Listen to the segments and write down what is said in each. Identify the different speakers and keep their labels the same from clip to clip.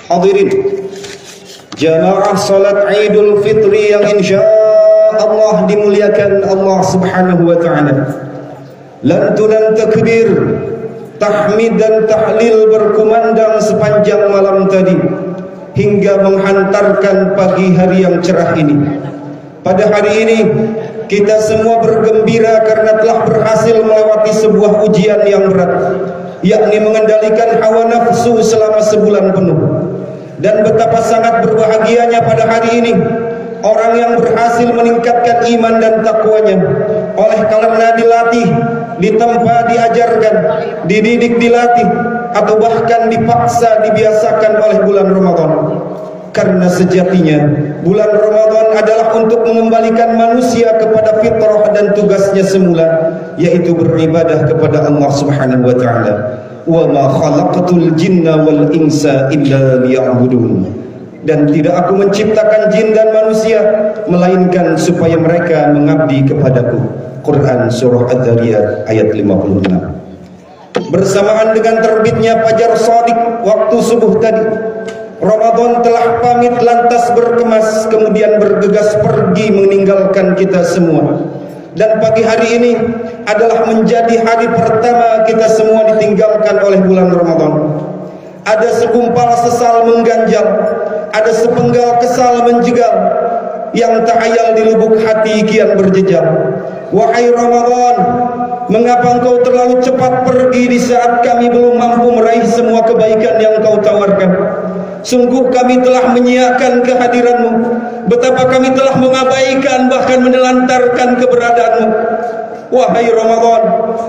Speaker 1: Hadirin jamaah salat Idul Fitri yang insya Allah dimuliakan Allah Subhanahu wa taala. Lantunan takbir, tahmid dan tahlil berkumandang sepanjang malam tadi hingga menghantarkan pagi hari yang cerah ini. Pada hari ini kita semua bergembira karena telah berhasil melewati sebuah ujian yang berat, yakni mengendalikan hawa nafsu selama sebulan penuh. Dan betapa sangat berbahagianya pada hari ini orang yang berhasil meningkatkan iman dan takwanya oleh karena dilatih, ditempa, diajarkan, dididik, dilatih, atau bahkan dipaksa, dibiasakan oleh bulan Ramadan. Karena sejatinya bulan Ramadan adalah untuk mengembalikan manusia kepada fitrah dan tugasnya semula, yaitu beribadah kepada Allah Subhanahu wa taala. Wa ma khalaqatul jinna wal insa illa liya'budun. Dan tidak aku menciptakan jin dan manusia melainkan supaya mereka mengabdi kepadaku. Quran surah Adz-Dzariyat ayat 56. Bersamaan dengan terbitnya fajar shadiq waktu subuh tadi, Ramadan telah pamit lantas berkemas kemudian bergegas pergi meninggalkan kita semua. Dan pagi hari ini adalah menjadi hari pertama kita semua ditinggalkan oleh bulan Ramadan. Ada segumpal sesal mengganjal, ada sepenggal kesal menjegal, yang tak ayal di lubuk hati kian berjejal. Wahai Ramadan, mengapa engkau terlalu cepat pergi di saat kami belum mampu meraih semua kebaikan yang kau tawarkan? Sungguh kami telah menyiakan kehadiranmu, betapa kami telah mengabaikan bahkan menelantarkan keberadaanmu. Wahai Ramadan,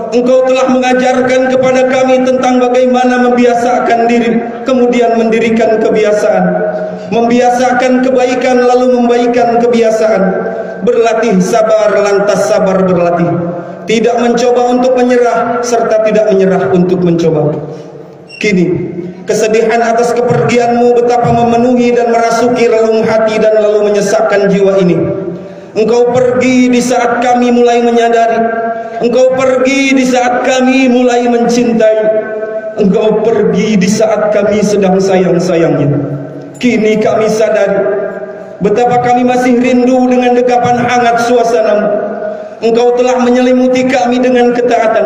Speaker 1: engkau telah mengajarkan kepada kami tentang bagaimana membiasakan diri, kemudian mendirikan kebiasaan, membiasakan kebaikan lalu membaikan kebiasaan, berlatih sabar lantas sabar berlatih, tidak mencoba untuk menyerah serta tidak menyerah untuk mencoba. Kini kesedihan atas kepergianmu betapa memenuhi dan merasuki relung hati dan lalu menyesakkan jiwa ini. Engkau pergi di saat kami mulai menyadari, engkau pergi di saat kami mulai mencintai, engkau pergi di saat kami sedang sayang-sayangnya. Kini kami sadari betapa kami masih rindu dengan dekapan hangat suasanamu. Engkau telah menyelimuti kami dengan ketaatan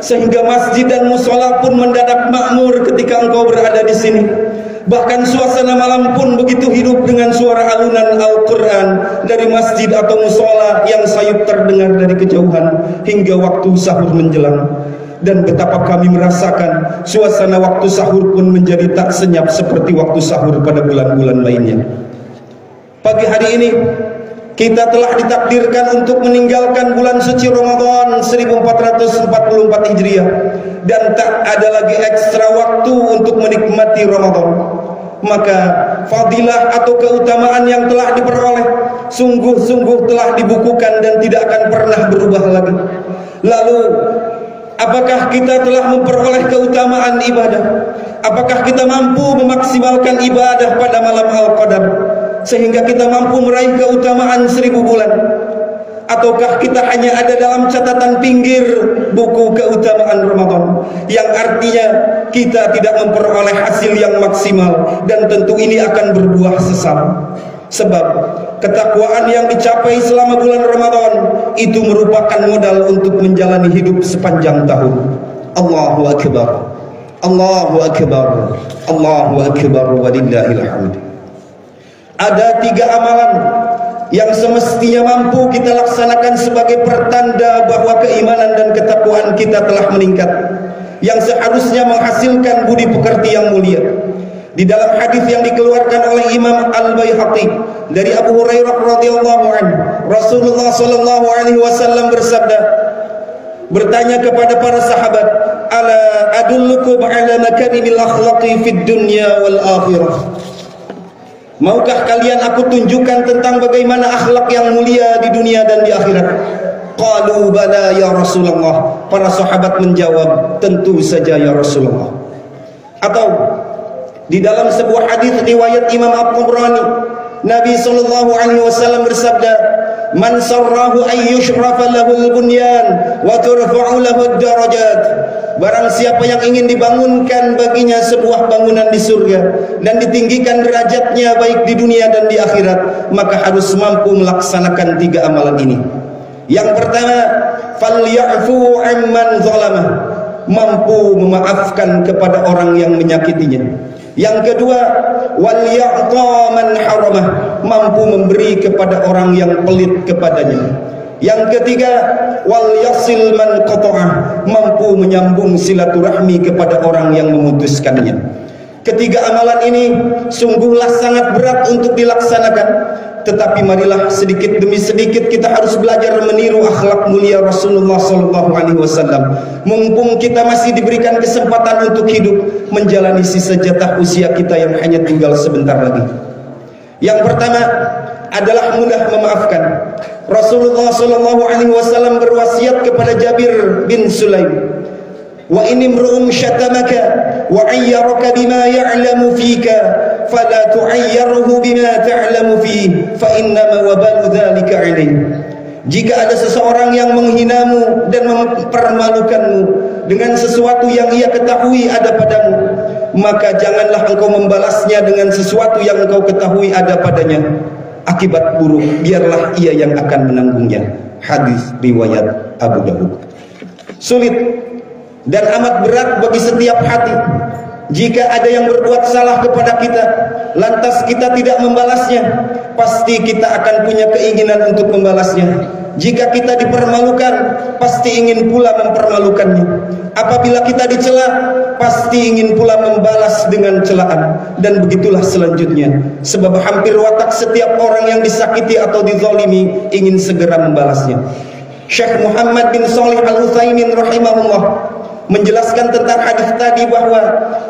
Speaker 1: sehingga masjid dan musola pun mendadak makmur ketika engkau berada di sini. Bahkan suasana malam pun begitu hidup dengan suara alunan Al-Quran dari masjid atau musola yang sayup terdengar dari kejauhan hingga waktu sahur menjelang. Dan betapa kami merasakan suasana waktu sahur pun menjadi tak senyap seperti waktu sahur pada bulan-bulan lainnya. Pagi hari ini kita telah ditakdirkan untuk meninggalkan bulan suci Ramadan 1444 Hijriah dan tak ada lagi ekstra waktu untuk menikmati Ramadan. Maka fadilah atau keutamaan yang telah diperoleh sungguh-sungguh telah dibukukan dan tidak akan pernah berubah lagi. Lalu apakah kita telah memperoleh keutamaan ibadah? Apakah kita mampu memaksimalkan ibadah pada malam Al-Qadar sehingga kita mampu meraih keutamaan 1000 bulan? Ataukah kita hanya ada dalam catatan pinggir buku keutamaan Ramadan, yang artinya kita tidak memperoleh hasil yang maksimal dan tentu ini akan berbuah sesal. Sebab ketakwaan yang dicapai selama bulan Ramadan itu merupakan modal untuk menjalani hidup sepanjang tahun. Allahu Akbar, Allahu Akbar, Allahu Akbar, walillahil hamd. Ada 3 amalan yang semestinya mampu kita laksanakan sebagai pertanda bahwa keimanan dan ketakwaan kita telah meningkat, yang seharusnya menghasilkan budi pekerti yang mulia. Di dalam hadis yang dikeluarkan oleh Imam Al-Baihaqi dari Abu Hurairah radhiyallahu anhu, Rasulullah sallallahu alaihi wasallam bersabda, bertanya kepada para sahabat, "Ala adullukum ala makarimil akhlaqi fid dunya wal akhirah?" Maukah kalian aku tunjukkan tentang bagaimana akhlak yang mulia di dunia dan di akhirat? Qalu bala ya Rasulullah. Para sahabat menjawab, tentu saja ya Rasulullah. Atau di dalam sebuah hadis riwayat Imam At-Tabrani, Nabi sallallahu alaihi wasallam bersabda, "Man sarrahu ay yushrafa lahu al-bunyan wa turfa'u lahu ad-darajat." barang siapa yang ingin dibangunkan baginya sebuah bangunan di surga dan ditinggikan derajatnya baik di dunia dan di akhirat, maka harus mampu melaksanakan 3 amalan ini. Yang pertama, falyafu amman zalamah, mampu memaafkan kepada orang yang menyakitinya. Yang kedua, wal ya'ta man haramah, mampu memberi kepada orang yang pelit kepadanya. Yang ketiga, wal yasil man qata'ah, mampu menyambung silaturahmi kepada orang yang memutuskannya. Ketiga amalan ini sungguhlah sangat berat untuk dilaksanakan, tetapi marilah sedikit demi sedikit kita harus belajar meniru akhlak mulia Rasulullah SAW. Mumpung kita masih diberikan kesempatan untuk hidup, menjalani sisa jatah usia kita yang hanya tinggal sebentar lagi. Yang pertama adalah mudah memaafkan. Rasulullah SAW berwasiat kepada Jabir bin Sulaim, wa in imru'un syatamaka wa ayyaraka bima ya'lamu fika fala tu'ayyirhu bima ta'lamu fihi fa innama wabalu dzalika 'alayhi. Jika ada seseorang yang menghinamu dan mempermalukanmu dengan sesuatu yang ia ketahui ada padamu, maka janganlah engkau membalasnya dengan sesuatu yang engkau ketahui ada padanya. Akibat buruk biarlah ia yang akan menanggungnya. Hadis riwayat Abu Dawud. Sulit dan amat berat bagi setiap hati jika ada yang berbuat salah kepada kita, lantas kita tidak membalasnya, pasti kita akan punya keinginan untuk membalasnya. Jika kita dipermalukan, pasti ingin pula mempermalukannya. Apabila kita dicela, pasti ingin pula membalas dengan celaan. Dan begitulah selanjutnya. Sebab hampir watak setiap orang yang disakiti atau dizalimi ingin segera membalasnya. Syekh Muhammad bin Shalih Al-Utsaimin rahimahullah menjelaskan tentang hadis tadi bahwa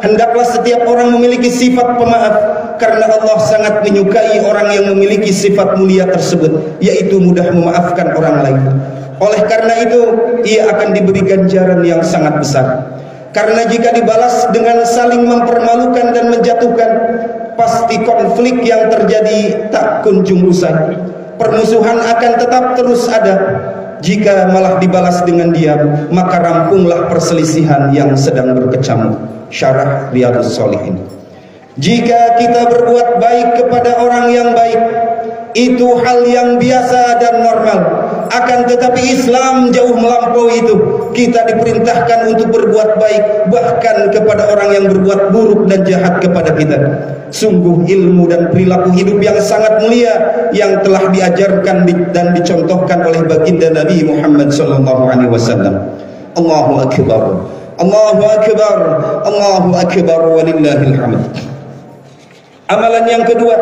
Speaker 1: hendaklah setiap orang memiliki sifat pemaaf, karena Allah sangat menyukai orang yang memiliki sifat mulia tersebut, yaitu mudah memaafkan orang lain. Oleh karena itu ia akan diberi ganjaran yang sangat besar. Karena jika dibalas dengan saling mempermalukan dan menjatuhkan, pasti konflik yang terjadi tak kunjung usai. Permusuhan akan tetap terus ada. Jika malah dibalas dengan diam, maka rampunglah perselisihan yang sedang berkecamuk. Syarah Riyadhus Shalihin. Jika kita berbuat baik kepada orang yang baik, itu hal yang biasa dan normal. Akan tetapi Islam jauh melampaui itu. Kita diperintahkan untuk berbuat baik bahkan kepada orang yang berbuat buruk dan jahat kepada kita. Sungguh ilmu dan perilaku hidup yang sangat mulia yang telah diajarkan dan dicontohkan oleh baginda Nabi Muhammad SAW. Allahu Akbar, Allahu Akbar, Allahu Akbar, walillahil hamd. Amalan yang kedua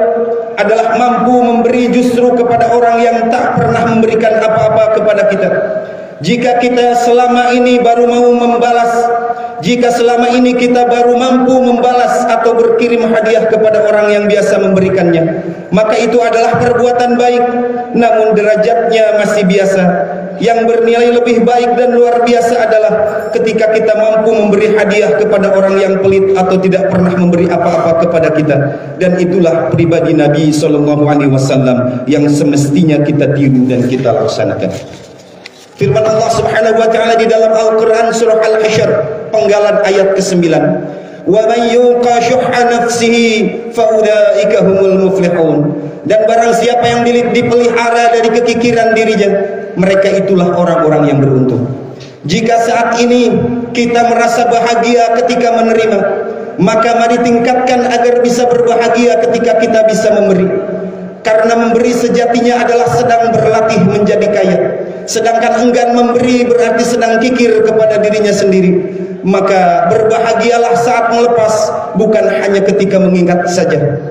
Speaker 1: adalah mampu memberi justru kepada orang yang tak pernah memberikan apa-apa kepada kita. Jika kita selama ini baru mau membalas, jika selama ini kita baru mampu membalas atau berkirim hadiah kepada orang yang biasa memberikannya, maka itu adalah perbuatan baik, namun derajatnya masih biasa. Yang bernilai lebih baik dan luar biasa adalah ketika kita mampu memberi hadiah kepada orang yang pelit atau tidak pernah memberi apa-apa kepada kita. Dan itulah pribadi Nabi SAW yang semestinya kita tiru dan kita laksanakan. Firman Allah Subhanahu wa taala di dalam Al-Qur'an surah Al-Hasyr penggalan ayat ke-9. Wa may yuqa syuhha nafsihi fa ulaika humul muflihun. Dan barang siapa yang dipelihara dari kekikiran dirinya, mereka itulah orang-orang yang beruntung. Jika saat ini kita merasa bahagia ketika menerima, maka mari tingkatkan agar bisa berbahagia ketika kita bisa memberi. Karena memberi sejatinya adalah sedang berlatih menjadi kaya. Sedangkan enggan memberi berarti sedang kikir kepada dirinya sendiri. Maka berbahagialah saat melepas, bukan hanya ketika mengingat saja.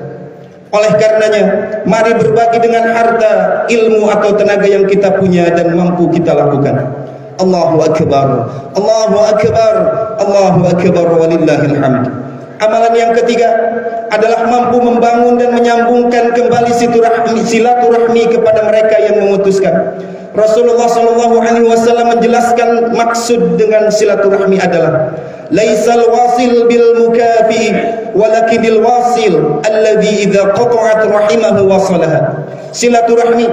Speaker 1: Oleh karenanya, mari berbagi dengan harta, ilmu atau tenaga yang kita punya dan mampu kita lakukan. Allahu Akbar, Allahu Akbar, Allahu Akbar, walillahil hamd. Amalan yang ketiga adalah mampu membangun dan menyambungkan kembali silaturahmi kepada mereka yang memutuskan. Rasulullah SAW menjelaskan maksud dengan silaturahmi adalah laisal wasil bil mukafi walakinil wasil alladhi idza qata'at rahimahu wasalaha. Silaturahmi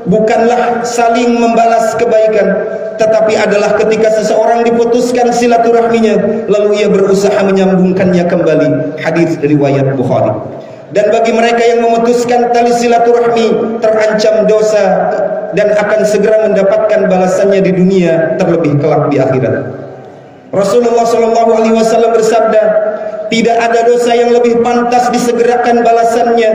Speaker 1: bukanlah saling membalas kebaikan, tetapi adalah ketika seseorang diputuskan silaturahminya lalu ia berusaha menyambungkannya kembali. Hadis riwayat Bukhari. Dan bagi mereka yang memutuskan tali silaturahmi terancam dosa dan akan segera mendapatkan balasannya di dunia, terlebih kelak di akhirat. Rasulullah SAW bersabda, tidak ada dosa yang lebih pantas disegerakan balasannya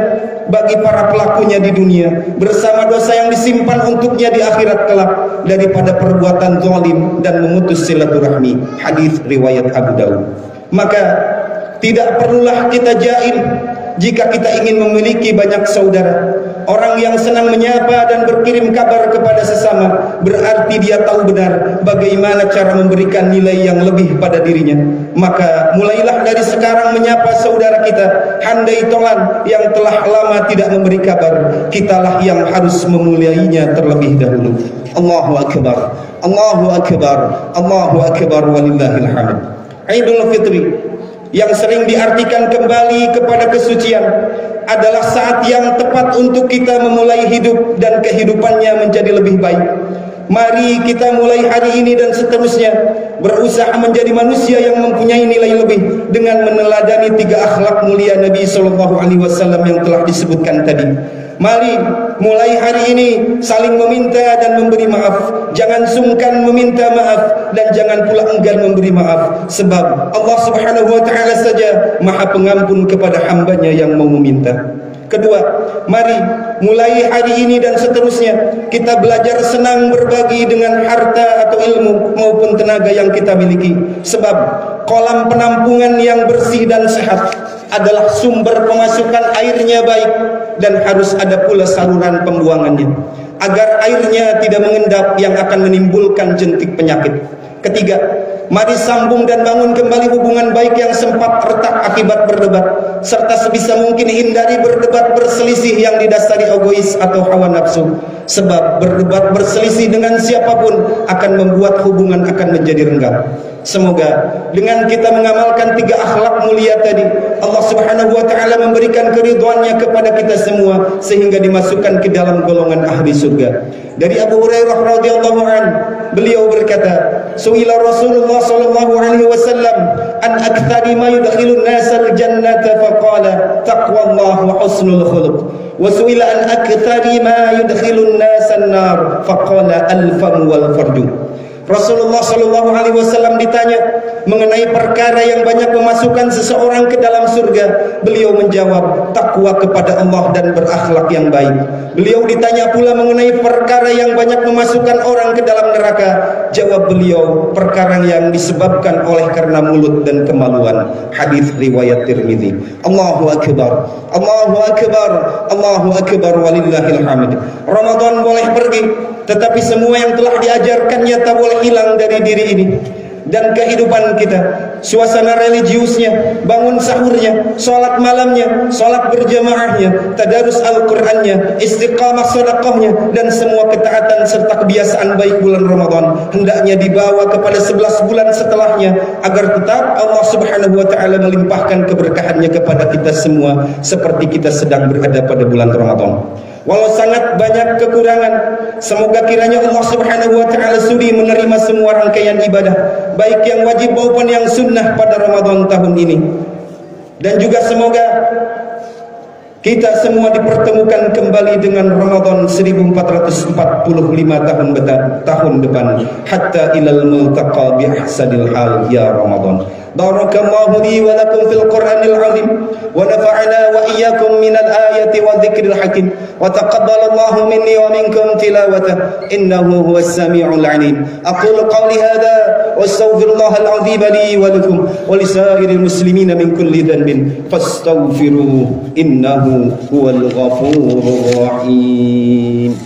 Speaker 1: bagi para pelakunya di dunia bersama dosa yang disimpan untuknya di akhirat kelak daripada perbuatan zalim dan memutus silaturahmi. Hadis riwayat Abu Daud. Maka tidak perlulah kita jaim jika kita ingin memiliki banyak saudara. Orang yang senang menyapa dan berkirim kabar kepada sesama berarti dia tahu benar bagaimana cara memberikan nilai yang lebih pada dirinya. Maka mulailah dari sekarang menyapa saudara kita, handai tolan yang telah lama tidak memberi kabar. Kitalah yang harus memuliainya terlebih dahulu. Allahu Akbar, Allahu Akbar, Allahu Akbar, walillahil hamd. Idul Fitri yang sering diartikan kembali kepada kesucian adalah saat yang tepat untuk kita memulai hidup dan kehidupannya menjadi lebih baik. Mari kita mulai hari ini dan seterusnya berusaha menjadi manusia yang mempunyai nilai lebih dengan meneladani 3 akhlak mulia Nabi SAW yang telah disebutkan tadi. Mari mulai hari ini saling meminta dan memberi maaf. Jangan sungkan meminta maaf dan jangan pula enggan memberi maaf, sebab Allah Subhanahu wa taala saja Maha Pengampun kepada hambanya yang mau meminta. Kedua, mari mulai hari ini dan seterusnya kita belajar senang berbagi dengan harta atau ilmu maupun tenaga yang kita miliki, sebab kolam penampungan yang bersih dan sehat adalah sumber pemasukan airnya baik dan harus ada pula saluran pembuangannya agar airnya tidak mengendap yang akan menimbulkan jentik penyakit. Ketiga, mari sambung dan bangun kembali hubungan baik yang sempat retak akibat berdebat, serta sebisa mungkin hindari berdebat berselisih yang didasari egois atau hawa nafsu, sebab berdebat berselisih dengan siapapun akan membuat hubungan akan menjadi renggang. Semoga dengan kita mengamalkan 3 akhlak mulia tadi, Allah Subhanahu wa taala memberikan keridhaannya kepada kita semua sehingga dimasukkan ke dalam golongan ahli surga. Dari Abu Hurairah radhiyallahu anhu, beliau berkata, "Su'ila Rasulullah sallallahu alaihi wasallam an aktsari ma yudkhilun nasa al-jannata faqala taqwallah wa husnul khuluq. Wa su'ila an aktsari ma yudkhilun nasa an-nar faqala al-fam wal farju." Rasulullah sallallahu alaihi wasallam ditanya mengenai perkara yang banyak memasukkan seseorang ke dalam surga. Beliau menjawab, takwa kepada Allah dan berakhlak yang baik. Beliau ditanya pula mengenai perkara yang banyak memasukkan orang ke dalam neraka. Jawab beliau, perkara yang disebabkan oleh karena mulut dan kemaluan. Hadis riwayat Tirmidzi. Allahu akbar, Allahu akbar, Allahu akbar, walillahil hamd. Ramadan boleh pergi, tetapi semua yang telah diajarkannya tak boleh hilang dari diri ini dan kehidupan kita. Suasana religiusnya, bangun sahurnya, sholat malamnya, sholat berjamaahnya, tadarus Al-Qur'annya, istiqamah sedekahnya, dan semua ketaatan serta kebiasaan baik bulan Ramadan hendaknya dibawa kepada 11 bulan setelahnya agar tetap Allah Subhanahu wa taala melimpahkan keberkahannya kepada kita semua seperti kita sedang berada pada bulan Ramadan. Walau sangat banyak kekurangan, semoga kiranya Allah Subhanahu wa taala sudi menerima semua rangkaian ibadah, baik yang wajib maupun yang sunnah pada Ramadan tahun ini. Dan juga semoga kita semua dipertemukan kembali dengan Ramadan 1445 tahun depan, hatta ilal multaqa bi ahsanil hal ya Ramadan. Barakallahu li wa lakum fil Qur'anil azim wa nafa'ana wa iyyakum minal ayati wa dzikril hakim wa taqabbalallahu minni wa minkum tilawata innahu huwas samiul alim. Aqulu qawli hadha wa astaghfirullahal azim li wa lakum wa lisairil muslimina min kulli dhanbin fastaghfiruhu innahu huwal ghafurur rahim.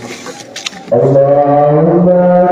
Speaker 1: Allahumma